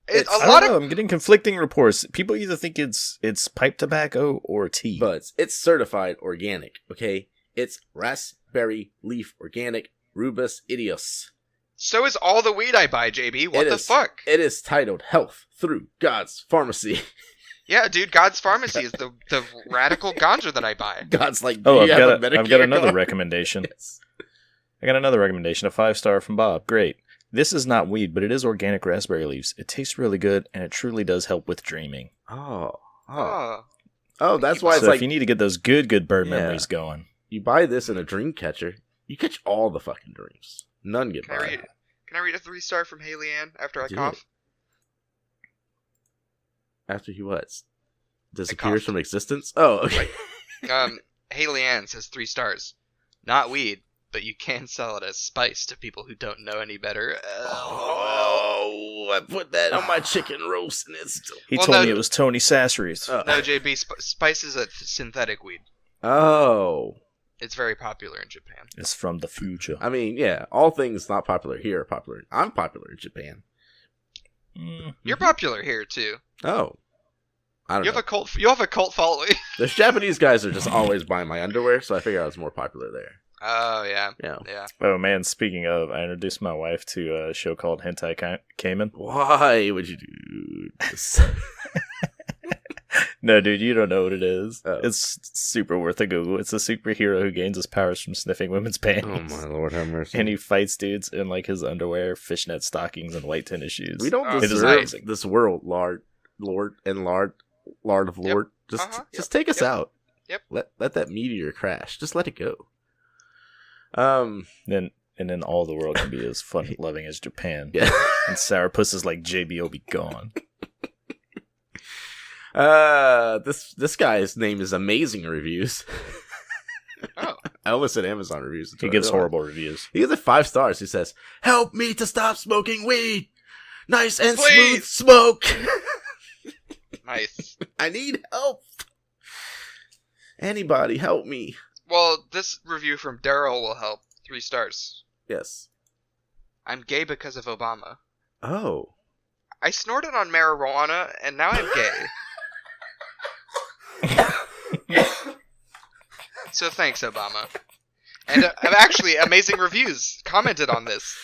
It, It's- a I lot don't know. of I'm getting conflicting reports. People either think it's pipe tobacco or tea. But it's certified organic, okay? It's raspberry leaf organic rubus idios. so is all the weed I buy, JB. What It the is- fuck? It is titled Health Through God's Pharmacy. Yeah, dude. God's Pharmacy is the radical ganja that I buy. God's like, Oh, do you have a Medicare I've got another card? recommendation. Yes. I got another recommendation, a 5 star from Bob. Great. This is not weed, but it is organic raspberry leaves. It tastes really good, and it truly does help with dreaming. Oh. That's why it's So like if you need to get those good bird Yeah. memories going. you buy this in a dream catcher, you catch all the fucking dreams. None get Can I by. read? Can I read a 3-star from Haley Ann after I Do cough? After he what? Disappears coughed. from existence? Oh, okay. Haley Ann says 3 stars. Not weed, but you can sell it as spice to people who don't know any better. Oh, I put that on my chicken roast and it's still... He Well, told no- me it was Tony Sassery's. No, JB, spice is a synthetic weed. Oh. It's very popular in Japan. It's from the future. I mean, yeah, all things not popular here are popular. I'm popular in Japan. Mm. You're popular here too. Oh. I don't You know. have a cult. You have a cult following. Those Japanese guys are just always buying my underwear, so I figure I was more popular there. Oh yeah, Yeah. yeah. Oh man, speaking of, I introduced my wife to a show called Hentai Cayman. Why would you do this? No, dude, you don't know what it is. Oh. It's super worth a Google. It's a superhero who gains his powers from sniffing women's Oh panties. my lord, have mercy. And he fights dudes in like his underwear, fishnet stockings, and white tennis shoes. We don't Oh, it is deserve amazing. this world, Lord of Lord. Just take us Yep. out. Yep. Let that meteor crash. Just let it go. Then all the world can be as fun loving as Japan. Yeah. And sourpuss is like JB will be gone. This guy's name is Amazing Reviews. Oh, I almost said Amazon Reviews. He gives horrible reviews. He gives it 5 stars. He says, "Help me to stop smoking weed. Nice and smooth Please." smoke. nice. I need help. Anybody help me." Well, this review from Daryl will help. 3 stars. Yes. I'm gay because of Obama. Oh. I snorted on marijuana, and now I'm gay. So thanks, Obama. And actually, Amazing Reviews commented on this.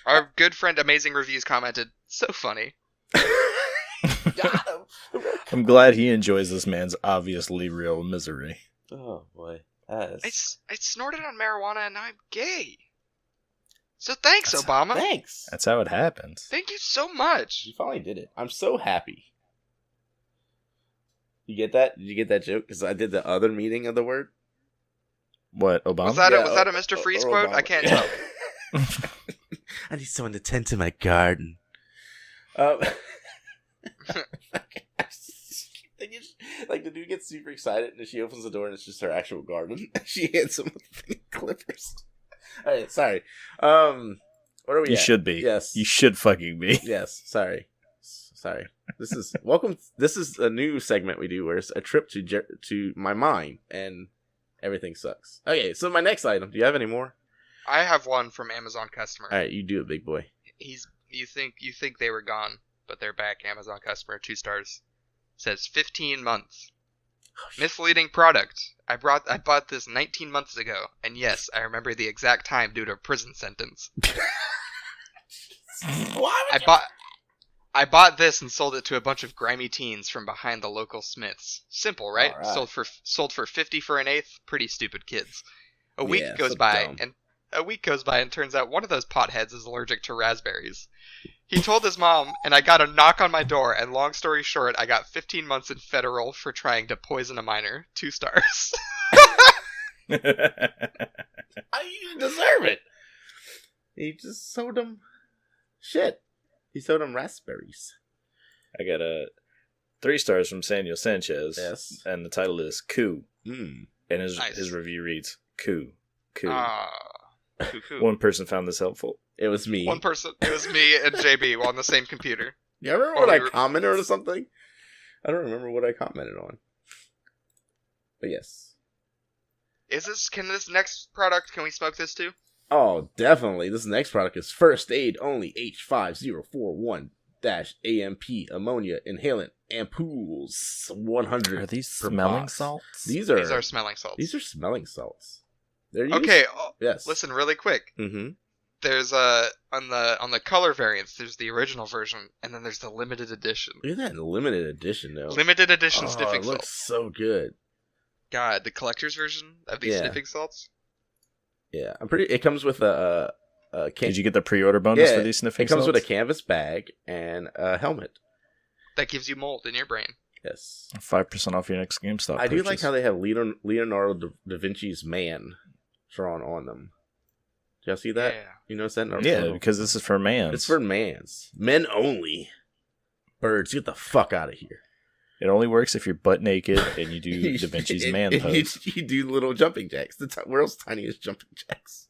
Our good friend Amazing Reviews commented, "So funny." Got him. I'm glad he enjoys this man's obviously real misery. Oh boy, that's... I snorted on marijuana and now I'm gay. So thanks, That's- Obama. Thanks. That's how it happens. Thank you so much. You finally did it. I'm so happy. You get that? Did you get that joke? Because I did the other meaning of the word. What, Obama? Was that Yeah, a Mr. Freeze or quote? Obama. I can't tell. I need someone to tend to my garden. Like the dude gets super excited and she opens the door and it's just her actual garden. She hits him with clippers. All right, sorry. What are we? You at? should be. Yes. You should fucking be. Yes. Sorry. This is welcome. This is a new segment we do where it's a trip to my mind and everything sucks. Okay, so my next item. Do you have any more? I have one from Amazon customer. All right, you do it, big boy. You think they were gone, but they're back. Amazon customer, 2 stars. Says 15 months. Misleading product. I bought this 19 months ago, and yes, I remember the exact time due to a prison sentence. Why? I bought this and sold it to a bunch of grimy teens from behind the local Smiths. Simple, right? All right. Sold for 50 for an eighth. Pretty stupid kids. A week Yeah, goes so by, dumb. and turns out one of those potheads is allergic to raspberries. He told his mom, and I got a knock on my door, and long story short, I got 15 months in federal for trying to poison a minor. 2 stars. You deserve it. He just sold him shit. He sold him raspberries. I got 3 stars from Samuel Sanchez. Yes. And the title is Coup. Mm. And his Nice. review reads, Coup. Coup. Cuckoo. One person found this helpful. It was me. One person. It was me and JB on the same computer. You remember Oh, what I we were- commented or something? I don't remember what I commented on. But yes. Can this next product, can we smoke this too? Oh, definitely. This next product is First Aid Only H5041-AMP Ammonia Inhalant Ampoules 100. Are these per smelling box. salts? These are smelling salts. These are smelling salts. They're used... Okay, Yes. listen really quick. Mm-hmm. There's on the color variants, there's the original version, and then there's the limited edition. Look at that limited edition, though. Limited edition Oh, sniffing it looks salts. so good. God, the collector's version of these Yeah. sniffing salts. Yeah, I'm pretty. It comes with a Did you get the pre-order bonus Yeah, for these sniffing It comes with a salts? canvas bag and a helmet. That gives you mold in your brain. Yes. 5% off your next GameStop I do like purchase. how they have Leonardo da Vinci's man drawn on them. Did y'all see that? Yeah. You notice that? No, Yeah, because this is for man. it's for mans. Men only. Birds, get the fuck out of here. It only works if you're butt naked and you do Da Vinci's man And pose. You do little jumping jacks. The world's tiniest jumping jacks.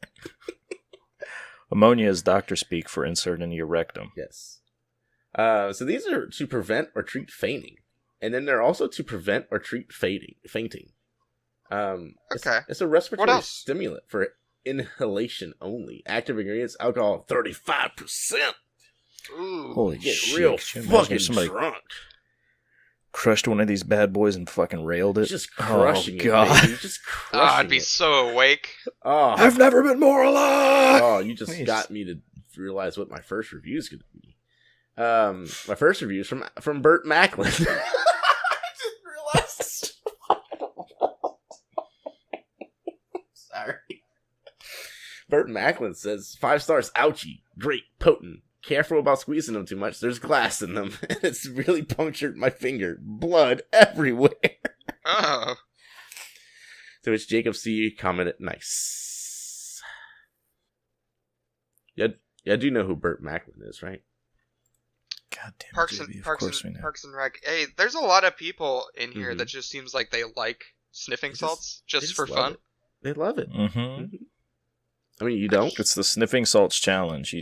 Ammonia is doctor speak for insert into your rectum. Yes. So these are to prevent or treat fainting. And then they're also to prevent or treat fainting. Okay. It's a respiratory What else? stimulant for inhalation only. Active ingredients, alcohol 35%. Ooh. Holy Get shit. real Could you imagine fucking if somebody drunk. crushed one of these bad boys and fucking railed it? Just crushing oh, God. it, baby. Just crushing I'd be it. so awake. Oh, I've never been more alive! oh, you just Please. got me to realize what my first review is going to be. My first review is from Burt Macklin. I just realized. Sorry. Burt Macklin says 5 stars. Ouchie, great, potent. Careful about squeezing them too much. There's glass in them. It's really punctured my finger. Blood everywhere. Oh. To which Jacob C commented, "Nice." Yeah, I do know who Burt Macklin is, right? God damn it, Parks JB, and, of Parks, course we and, know. Parks and Rec. Hey, there's a lot of people in here Mhm. that just seems like they like sniffing They just- salts They just for love fun. it. They love it. Mm-hmm. I mean, you don't? It's the sniffing salts challenge.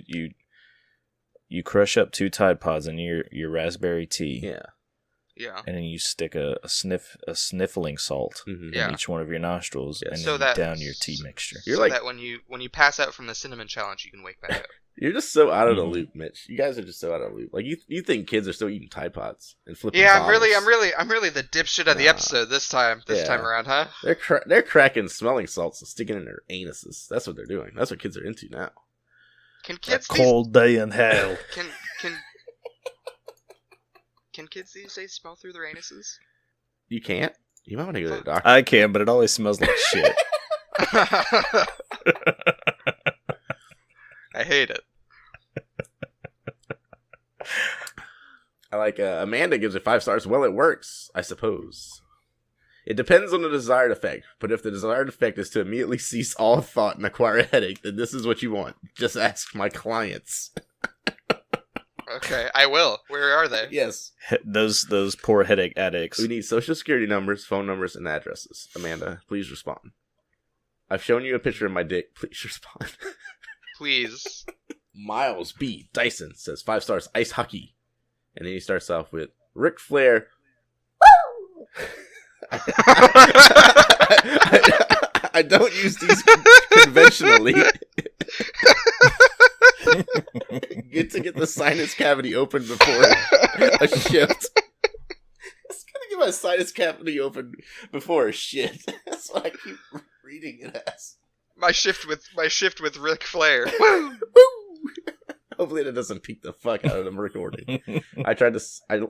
You crush up 2 Tide Pods in your raspberry tea, Yeah. Yeah. and then you stick a sniffling salt Mhm. Yeah. in each one of your nostrils, Yeah. and So then that- down your tea mixture. You're so like- that when you pass out from the cinnamon challenge, you can wake back up. You're just so out of the Mhm. loop, Mitch. You guys are just so out of the loop. Like you think kids are still eating Tide Pods and flipping Yeah, bottles. I'm really the dipshit of the Nah. episode this time Yeah. around, huh? They're cracking smelling salts and sticking in their anuses. That's what they're doing. That's what kids are into now. Can A kids cold day in hell. can can kids these days smell through their anuses? You can't? You might want to go to the doctor. I can, but it always smells like shit. I hate it. I like Amanda gives it 5 stars. Well, it works, I suppose. It depends on the desired effect, but if the desired effect is to immediately cease all thought and acquire a headache, then this is what you want. Just ask my clients. Okay, I will. Where are they? Yes. Those poor headache addicts. We need social security numbers, phone numbers, and addresses. Amanda, please respond. I've shown you a picture of my dick. Please respond. Please. Miles B. Dyson says 5 stars. Ice hockey. And then he starts off with Ric Flair. I don't use these conventionally. Get the sinus cavity open before a shift. It's gonna get my sinus cavity open before a shit. That's why I keep reading it as My shift with Ric Flair. woo. Hopefully that doesn't peak the fuck out of the recording. I tried to.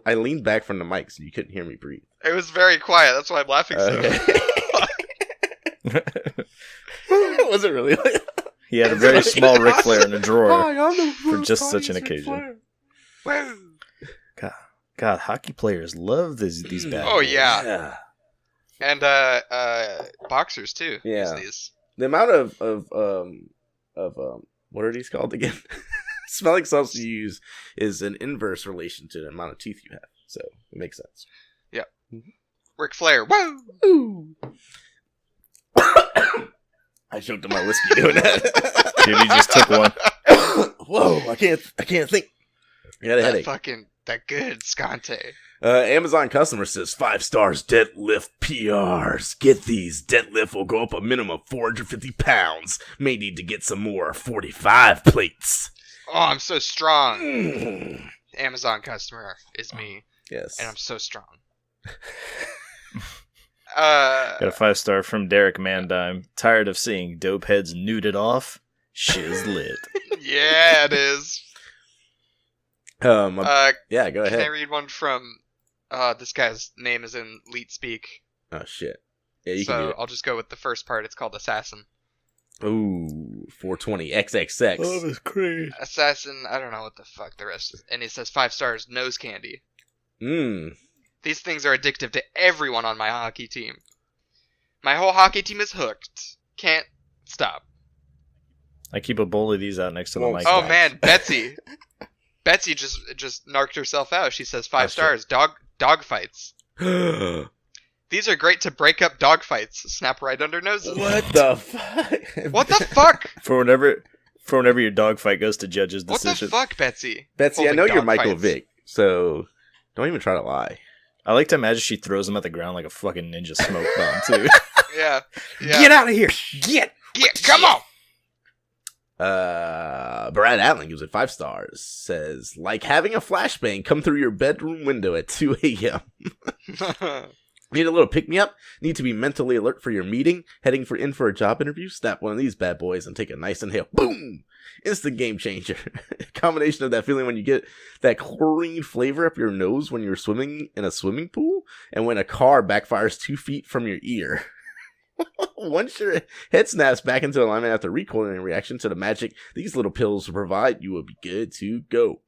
I leaned back from the mic so you couldn't hear me breathe. It was very quiet. That's why I'm laughing so. Okay. Was it really? He had a very small Ric Flair in a drawer for just such an occasion. Woo. God, hockey players love these bad Oh boys. yeah. And boxers too. Yeah. Use these. The amount of what are these called again? Smelling salts you use is an inverse relation to the amount of teeth you have, so it makes sense. Yep. Ric Flair. Woo! Ooh. I choked on my whiskey doing that. Dude, he just took one. Whoa! I can't think. I got a headache. That good Scante. Amazon customer says 5 stars deadlift PRs. Get these. Deadlift will go up a minimum of 450 pounds. May need to get some more 45 plates. Oh, I'm so strong. Mm. Amazon customer is me, Yes. and I'm so strong. Got a 5-star from Derek Mandime. Tired of seeing dope heads nuded off? Shiz lit. Yeah, it is. Yeah, go Can I ahead. read one from? This guy's name is in Leet Speak, Oh shit. Yeah, you can do so it. I'll just go with the first part. It's called Assassin. Ooh, 420 XXX. that's crazy. Assassin. I don't know what the fuck the rest is. And he says 5 stars. Nose candy. Mmm. These things are addictive to everyone on my hockey team. My whole hockey team is hooked. Can't stop. I keep a bowl of these out next to the Oh, mic. Oh Nice. man, Betsy. Betsy just narked herself out. She says 5 Oh, shit. stars. Dog fights. These are great to break up dog fights. Snap right under noses. What the fuck? What the fuck? For whenever your dog fight goes to judge's What decision. the fuck, Betsy? Betsy, I Holding know you're dog Michael fights. Vick, so don't even try to lie. I like to imagine she throws him at the ground like a fucking ninja smoke bomb too. Yeah. Get out of here! Get! Come on. Brad Allen gives it 5 stars. Says, like having a flashbang come through your bedroom window at 2 a.m. Need a little pick-me-up? Need to be mentally alert for your meeting? Heading in for a job interview? Snap one of these bad boys and take a nice inhale. Boom! Instant game changer. Combination of that feeling when you get that chlorine flavor up your nose when you're swimming in a swimming pool, and when a car backfires 2 feet from your ear. Once your head snaps back into alignment after recoiling in reaction to the magic these little pills will provide, you will be good to go.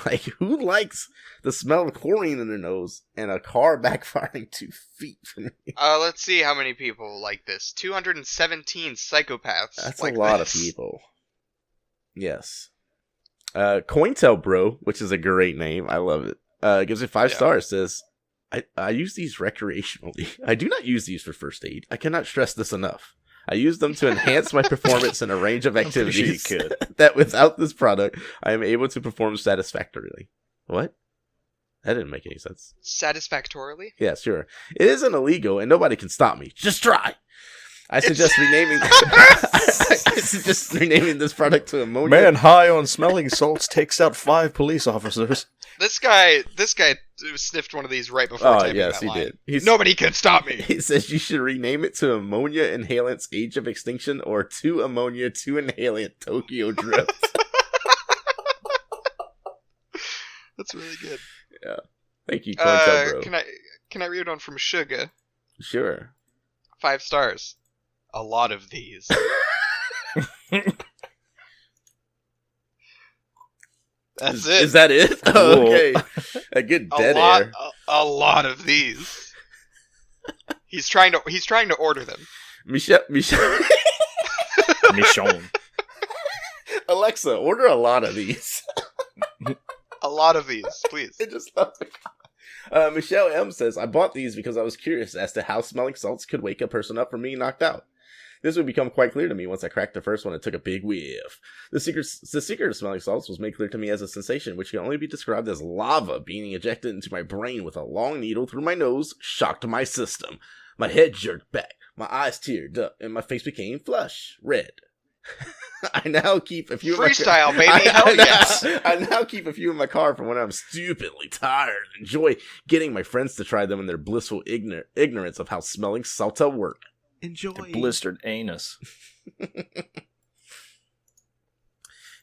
Like, who likes the smell of chlorine in their nose and a car backfiring 2 feet from you? Let's see how many people like this. 217 psychopaths. That's like a lot this. of people. Yes. Cointel Bro, which is a great name. I love it. Gives it 5 stars. Says, I use these recreationally. I do not use these for first aid. I cannot stress this enough. I use them to enhance my performance in a range of activities that without this product, I am able to perform satisfactorily. What? That didn't make any sense. Satisfactorily? Yeah, sure. It isn't illegal and nobody can stop me. Just try. I suggest renaming. I suggest renaming this product to ammonia. Man high on smelling salts takes out 5 police officers. This guy sniffed one of these right before Oh typing yes, that he line. did. Nobody can stop me. He says you should rename it to Ammonia Inhalant's Age of Extinction or 2 Ammonia 2 Inhalant Tokyo Drift. That's really good. Yeah. Thank you, Cornto Bro. Can I read one from Sugar? Sure. 5 stars. A lot of these. That's it. Is that it? Oh, okay. A good dead air. A lot of these. He's trying to order them. Michelle. Michonne. Alexa, order a lot of these. A lot of these, please. I just love the Michelle M says, I bought these because I was curious as to how smelling salts could wake a person up from being knocked out. This would become quite clear to me once I cracked the first one and took a big whiff. The secret of smelling salts was made clear to me as a sensation which can only be described as lava being ejected into my brain with a long needle through my nose, shocked my system. My head jerked back, my eyes teared up, and my face became flush, red. I now keep a few freestyle, baby. Hell yes. I now keep a few in my car for when I'm stupidly tired and enjoy getting my friends to try them in their blissful ignorance of how smelling salta work. Enjoy. The blistered anus.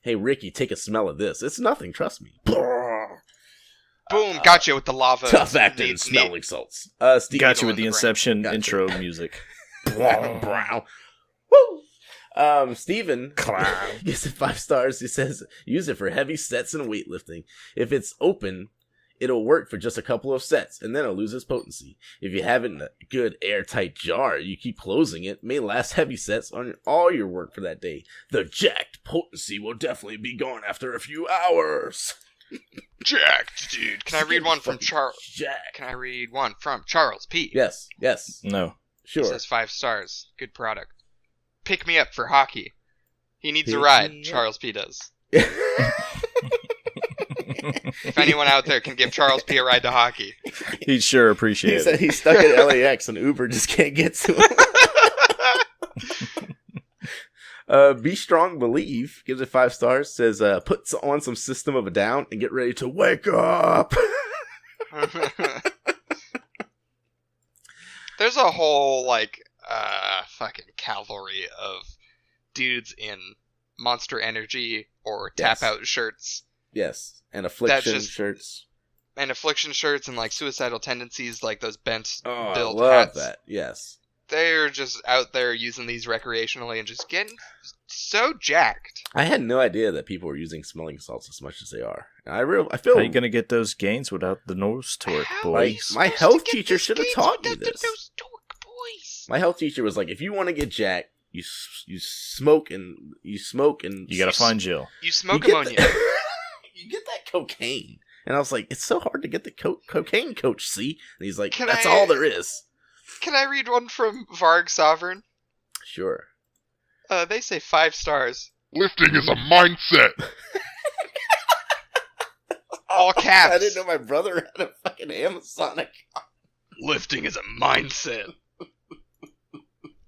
Hey, Ricky, take a smell of this. It's nothing, trust me. Boom, gotcha with the lava. Tough acting smelling salts. Steve, Got you with the Inception Gotcha. intro music. Brown. Woo! Steven gives it 5 stars. He says, use it for heavy sets and weightlifting. If it's open, it'll work for just a couple of sets, and then it'll lose its potency. If you have it in a good airtight jar, you keep closing it, may last heavy sets on all your work for that day. The jacked potency will definitely be gone after a few hours. Jacked, dude. Can I read one from Charles? Jack. Can I read one from Charles P? Yes. No. Sure. He says 5 stars. Good product. Pick me up for hockey. He needs a ride. Charles P does. If anyone out there can give Charles P a ride to hockey, He'd sure appreciate He said it. he's stuck at LAX and Uber just can't get to him. Be Strong Believe gives it 5 stars. Says puts on some System of a Down and get ready to wake up. there's a whole fucking cavalry of dudes in Monster Energy or Tap Yes. Out shirts. Yes, and Affliction just- shirts. And Affliction shirts and suicidal tendencies, like those bent Oh, I build love hats. that. Yes. They're just out there using these recreationally and just getting so jacked. I had no idea that people were using smelling salts as much as they are. And I feel How you gonna get those gains without the nose torque, boys? My health teacher should have taught me this. My health teacher was like, if you want to get jacked, you smoke and you You gotta find Jill. You smoke you get ammonia. you get that cocaine. And I was like, it's so hard to get the cocaine, Coach C. And he's like, that's I- all there is. Can I read one from Varg Sovereign? Sure. They say 5 stars. Lifting is a mindset. All caps. I didn't know my brother had a fucking Amazon account. Lifting is a mindset.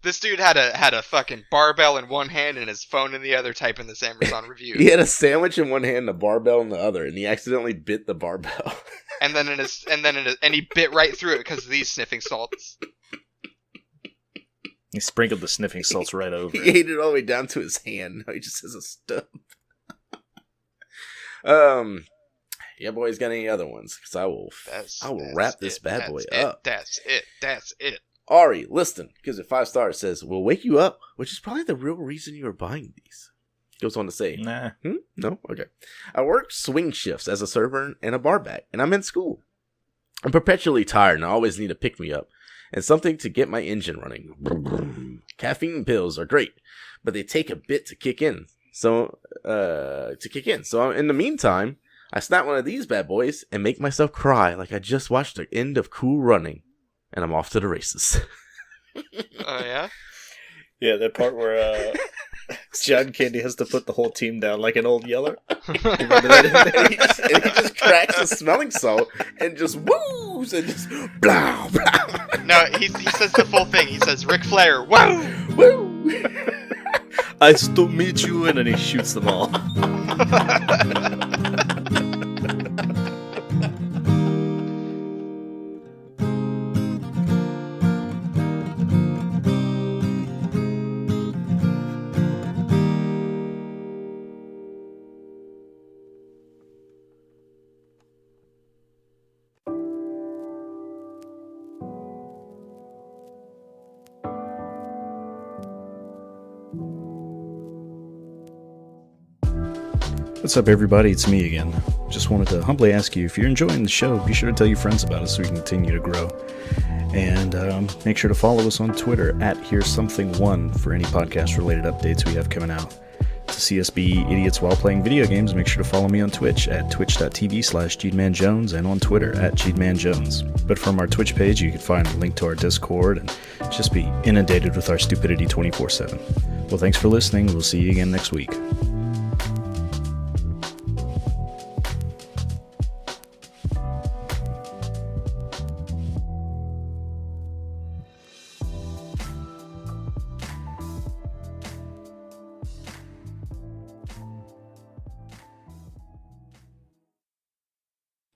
This dude had a fucking barbell in one hand and his phone in the other, typing this Amazon review. He had a sandwich in one hand and a barbell in the other, and he accidentally bit the barbell. And he bit right through it because of these sniffing salts. He sprinkled the sniffing salts right over He it. ate it all the way down to his hand. Now he just has a stump. Yeah, boys, got any other ones? Because I will wrap this bad boy up. That's it. Ari, listen, gives it 5 stars, says, will wake you up, which is probably the real reason you are buying these. Goes on to say, Nah. No? Okay. I work swing shifts as a server and a bar back, and I'm in school. I'm perpetually tired and I always need a pick-me-up and something to get my engine running. Caffeine pills are great, but they take a bit to kick in. So in the meantime, I snap one of these bad boys and make myself cry like I just watched the end of Cool Running, and I'm off to the races. Oh, yeah? Yeah, that part where John Candy has to put the whole team down like an old yeller. Remember that? And he just cracks the smelling salt and just woos and just blah blah. No, he says the full thing. He says, Ric Flair, woo! Woo! I still meet you, and then he shoots them all. What's up, everybody? It's me again. Just wanted to humbly ask you, if you're enjoying the show, be sure to tell your friends about us so we can continue to grow. And make sure to follow us on Twitter at Here's Something One for any podcast-related updates we have coming out. To see us be idiots while playing video games, make sure to follow me on Twitch at twitch.tv/GeedmanJones and on Twitter at GeedmanJones. But from our Twitch page, you can find a link to our Discord and just be inundated with our stupidity 24/7. Well, thanks for listening. We'll see you again next week.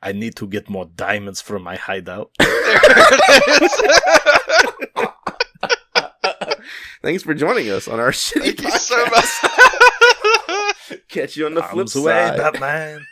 I need to get more diamonds for my hideout. Thanks for joining us on our shitty Thank you podcast. so much. Catch you on the flip Arms away, side. Batman.